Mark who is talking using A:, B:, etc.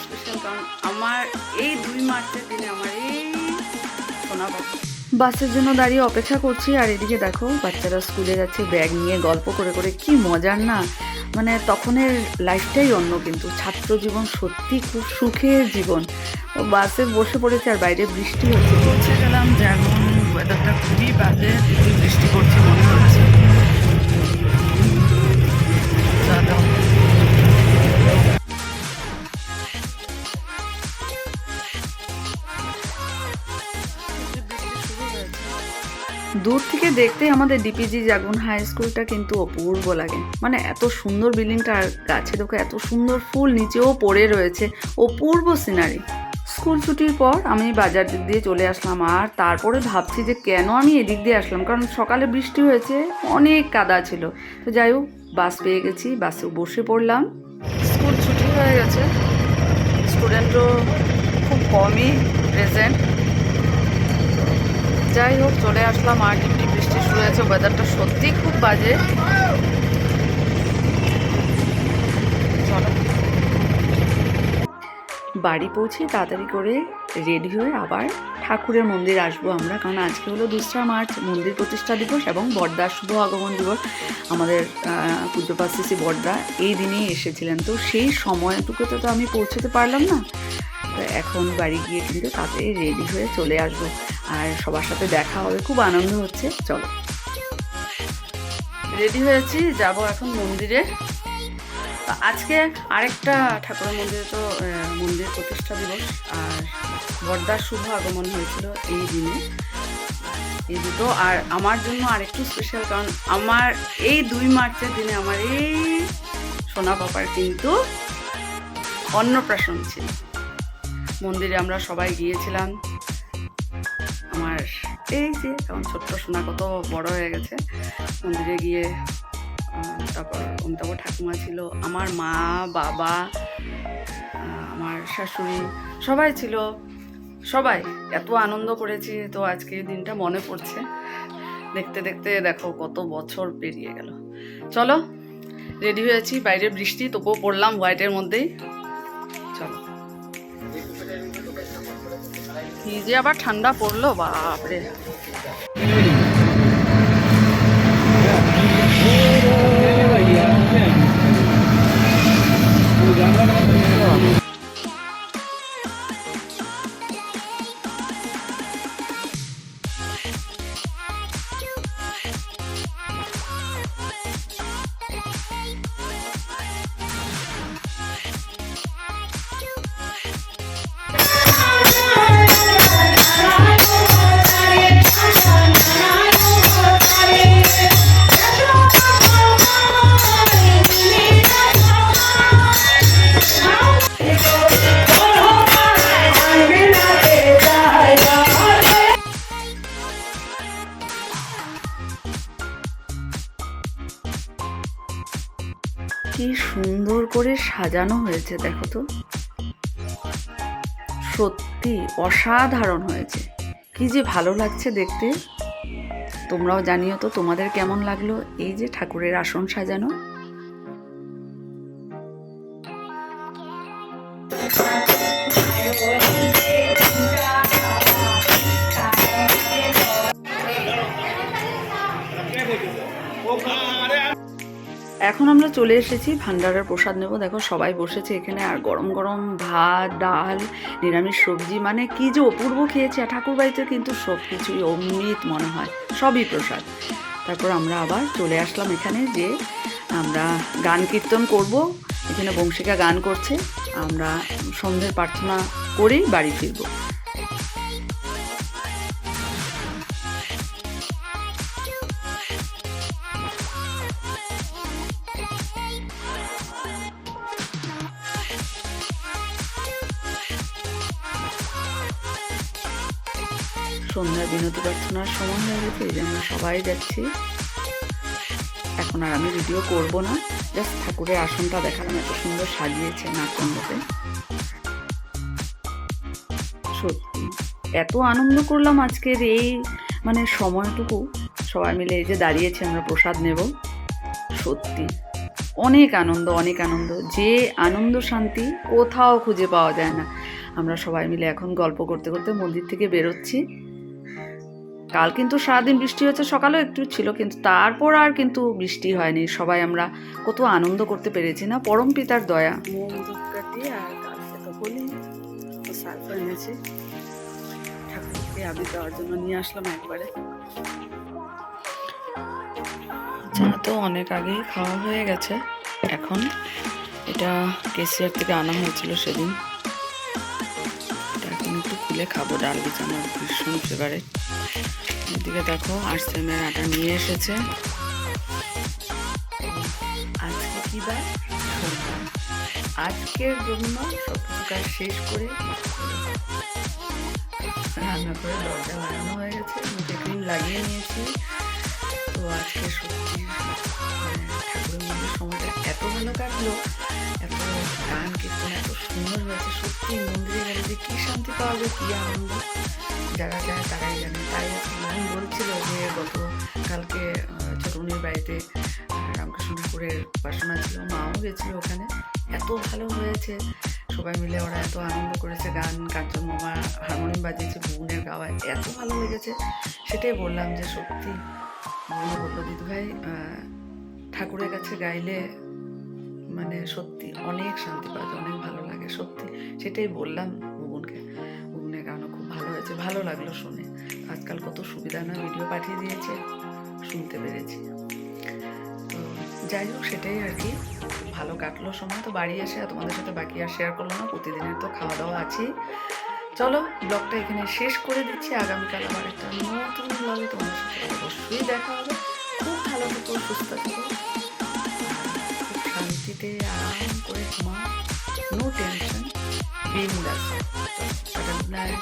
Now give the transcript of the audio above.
A: Special, কারণ আমার এই 2 মার্চের দিনে আমার এই সোনা বাবা বাসের জন্য দাঁড়িয়ে অপেক্ষা করছি। আর এদিকে দেখো বাচ্চারা স্কুলে যাচ্ছে ব্যাগ নিয়ে, গল্প করে করে, কি মজার না। মানে তখনের লাইফটাই অন্য, কিন্তু ছাত্র জীবন সত্যি খুব সুখের জীবন। তো বাসে বসে পড়েছে আর বাইরে বৃষ্টি হচ্ছে। পৌঁছে গেলাম, যেমন ওয়েদারটা খুবই বাজে, বৃষ্টি করছে মনে হচ্ছে। দূর থেকে দেখতে আমাদের ডিপিজি জাগুন হাই স্কুলটা কিন্তু অপূর্ব লাগে। মানে এত সুন্দর বিল্ডিংটা, আর গাছে দেখো এত সুন্দর ফুল নিচেও পড়ে রয়েছে, অপূর্ব সিনারি। স্কুল ছুটির পর আমি বাজার দিক দিয়ে চলে আসলাম, আর তারপরে ভাবছি যে কেন আমি এদিক দিয়ে আসলাম, কারণ সকালে বৃষ্টি হয়েছে, অনেক কাদা ছিল। তো যাই হোক, বাস পেয়ে গেছি, বাসে বসে পড়লাম। স্কুল ছুটি হয়ে গেছে, স্টুডেন্টও খুব কমই প্রেজেন্ট। যাই হোক, চলে আসলাম, আর টিপটিপ বৃষ্টি শুরু হয়েছে, ওয়েদারটা সত্যি খুব বাজে। চলো বাড়ি পৌঁছে তাড়াতাড়ি করে রেডি হয়ে আবার ঠাকুরের মন্দির আসবো আমরা, কারণ আজকে হলো 2 মার্চ, মন্দির প্রতিষ্ঠা দিবস এবং বড়দার শুভ আগমন দিবস। আমাদের পূজ্যপাত শ্রী বড়দা এই দিনেই এসেছিলেন, তো সেই সময়টুকুতে তো আমি পৌঁছতে পারলাম না। তো এখন বাড়ি গিয়ে কিন্তু তাড়াতাড়ি রেডি হয়ে চলে আসবো, আর সবার সাথে দেখা হবে, খুব আনন্দ হচ্ছে। চলো রেডি হয়েছি, যাব এখন মন্দিরে। আজকে আরেকটা ঠাকুরের মন্দিরে তো মন্দির প্রতিষ্ঠা দিবস, আর বড়দার শুভ আগমন হয়েছিল এই দিনে, এই দুটো। আর আমার জন্য আরেকটু স্পেশাল, কারণ আমার এই 2 মার্চের দিনে আমার এই সোনা বাবার কিন্তু অন্নপ্রাশন ছিল। মন্দিরে আমরা সবাই গিয়েছিলাম। আমার এই যে এখন ছোট্ট সোনা কত বড় হয়ে গেছে। মন্দিরে গিয়ে তারপর অমিতাভ ঠাকুমা ছিল, আমার মা, বাবা, আমার শাশুড়ি, সবাই ছিল। সবাই এত আনন্দ করেছি, তো আজকে এই দিনটা মনে পড়ছে। দেখতে দেখতে দেখো কত বছর পেরিয়ে গেল। চলো রেডি হয়েছি, বাইরে বৃষ্টি, তবুও পড়লাম হোয়াইটের মধ্যেই। চলো, কি যে আবার ঠান্ডা পড়লো, বাপরে। কি সুন্দর করে সাজানো হয়েছে দেখো তো, সত্যি অসাধারণ হয়েছে। কি যে ভালো লাগছে দেখতে। তোমরাও জানিও তো তোমাদের কেমন লাগলো এই যে ঠাকুরের আসন সাজানো। এখন আমরা চলে এসেছি ভান্ডারের প্রসাদ নেব। দেখো সবাই বসেছে এখানে, আর গরম গরম ভাত, ডাল, নিরামিষ সবজি, মানে কি যে অপূর্ব খেয়েছি। আর ঠাকুর বাড়িতে কিন্তু সব কিছুই অমৃত মনে হয়, সবই প্রসাদ। তারপর আমরা আবার চলে আসলাম এখানে, যে আমরা গান কীর্তন করব। এখানে বংশিকা গান করছে, আমরা সন্ধ্যের প্রার্থনা করেই বাড়ি ফিরবো। সন্ধ্যার বিনতি প্রার্থনার সময় হয়ে গেছে, এই যে আমরা সবাই যাচ্ছি। এখন আর আমি ভিডিও করব না, জাস্ট ঠাকুরের আসনটা দেখালাম, এত সুন্দর সাজিয়েছে নাটমণ্ডপে। সত্যি এত আনন্দ করলাম আজকের এই মানে সময়টুকু, সবাই মিলে এই যে দাঁড়িয়েছি আমরা প্রসাদ নেব। সত্যি অনেক আনন্দ, অনেক আনন্দ, যে আনন্দ শান্তি কোথাও খুঁজে পাওয়া যায় না। আমরা সবাই মিলে এখন গল্প করতে করতে মন্দির থেকে বেরোচ্ছি। কাল কিন্তু সারাদিন বৃষ্টি হয়েছে, সকালেও একটু ছিল, কিন্তু তারপর আর কিন্তু বৃষ্টি হয়নি। সবাই আমরা কত আনন্দ করতে পেরেছি না, পরম পিতার দয়া। মোম ধূপকাঠি আর কালকে তো হোলি, তো সালফা এনেছি ঠাকুরকে আবির দেওয়ার জন্য নিয়ে আসলাম একবারে। চা তো অনেক আগেই খাওয়া হয়ে গেছে। এখন এটা কেসিয়ার থেকে আনা হয়েছিল সেদিন, এটা এখন একটু খুলে খাবো। ডাল বীজ আমার ভীষণ ফেভারিট। এদিকে দেখো আরসিএমের আটা নিয়ে এসেছে। আজকে কি বার? সোমবার। আজকের জন্য সব কিছু কাজ শেষ করে রান্না করে দরজা লাগানো হয়ে গেছে, মুখে ক্রিম লাগিয়ে নিয়েছি। তো আজকে সত্যি ঠাকুরের মধ্যে সময়টা এত ভালো কাটলো, এত গান কীর্তন এত সুন্দর হয়েছে। সত্যি মন্দিরে গেলে যে কী শান্তি পাওয়া যায়, কী আনন্দ, যারা যায় তারাই জানে। তাই আমি বলছিল যে কালকে ছোটমনির বাড়িতে রামকৃষ্ণ ঠাকুরের উপাসনা ছিল, মাও গেছিল ওখানে, এত ভালো হয়েছে। সবাই মিলে ওরা এত আনন্দ করেছে, গান, কাঞ্চন মামা হারমোনিয়াম বাজিয়েছে, বুনের গাওয়ায় এত ভালো লেগেছে। সেটাই বললাম যে সত্যি, বুনু বললো দিদিভাই ঠাকুরের কাছে গাইলে মানে সত্যি অনেক শান্তি পাওয়া যায়, অনেক ভালো লাগে। সত্যি সেটাই বললাম বুবনকে। বুবনের গানও খুব ভালো হয়েছে, ভালো লাগলো শুনে। আজকাল কত সুবিধা না, ভিডিও পাঠিয়ে দিয়েছে, শুনতে পেরেছি। তো যাই হোক, সেটাই আর কি, ভালো কাটলো সময়। তো বাড়ি এসে তোমাদের সাথে বাকি আর শেয়ার করলাম না, প্রতিদিনের তো খাওয়া দাওয়া আছেই। চলো ব্লগটা এখানে শেষ করে দিচ্ছি। আগামীকাল আবার একটা নতুন ব্লগে তোমাদের সাথে অবশ্যই দেখা হবে। খুব ভালো থেকো, সুস্থ থেকো, খুব শান্তিতে আরাম করে ঘুমাও, নো টেনশন, বিন্দাস। Good night.